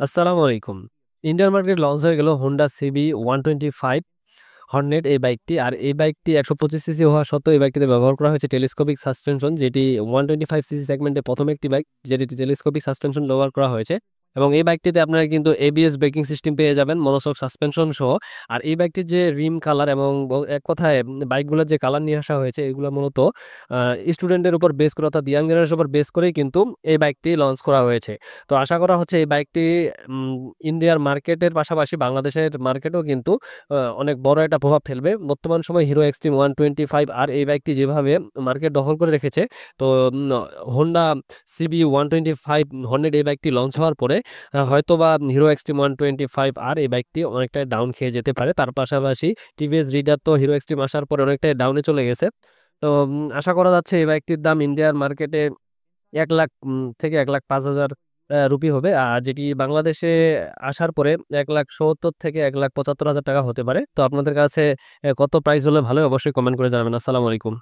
আসসালামু আলাইকুম। Indian market launch হয়ে গেল হোন্ডা সিবি 125 হর্নেট এই বাইকটি। আর এই বাইকটি ১২৫ সিসি হওয়া সত্ত্বেও এই বাইকটিতে ব্যবহার করা হয়েছে টেলিস্কোপিক সাসপেনশন, যেটি 125 সিসি সেগমেন্টে প্রথম একটি বাইক যেটি টেলিস্কোপিক সাসপেনশন ব্যবহার করা হয়েছে। এবং এই বাইকটিতে আপনারা কিন্তু এবিএস ব্রেকিং সিস্টেম পেয়ে যাবেন মনোশক সাসপেনশন সহ। আর এই বাইকটির যে রিম কালার এবং এক কথায় বাইকগুলোর যে কালার নিয়ে আসা হয়েছে এগুলো মূলত স্টুডেন্টের উপর বেস করে অর্থাৎ ইয়াং জেনারেশনের উপর বেস করেই কিন্তু এই বাইকটি লঞ্চ করা হয়েছে। তো আশা করা হচ্ছে এই বাইকটি উম, ইন্ডিয়ার মার্কেটের পাশাপাশি বাংলাদেশের মার্কেটেও কিন্তু অনেক বড় একটা প্রভাব ফেলবে। বর্তমান সময় হিরো এক্সট্রিম 125 আর এই বাইকটি যেভাবে মার্কেট দখল করে রেখেছে, তো হোন্ডা সিবি 125 হর্নেট এই বাইকটি লঞ্চ হওয়ার পরে হয়তোবা হিরো এক্সট্রিম 125 আর এই বাইকটি অনেকটাই ডাউন খেয়ে যেতে পারে। তার পাশাপাশি টিভিএস রিডার তো হিরো এক্সট্রিম আসার পরে অনেকটাই ডাউনে চলে গেছে। তো আশা করা যাচ্ছে এই বাইকটির দাম ইন্ডিয়ার মার্কেটে 1 লাখ থেকে 1,05,000 রুপি হবে, আর যেটি বাংলাদেশে আসার পরে 1,70,000 থেকে 1,75,000 টাকা হতে পারে। তো আপনাদের কাছে কত প্রাইস হলে ভালো হয় অবশ্যই কমেন্ট করে জানাবেন। আসসালামু আলাইকুম।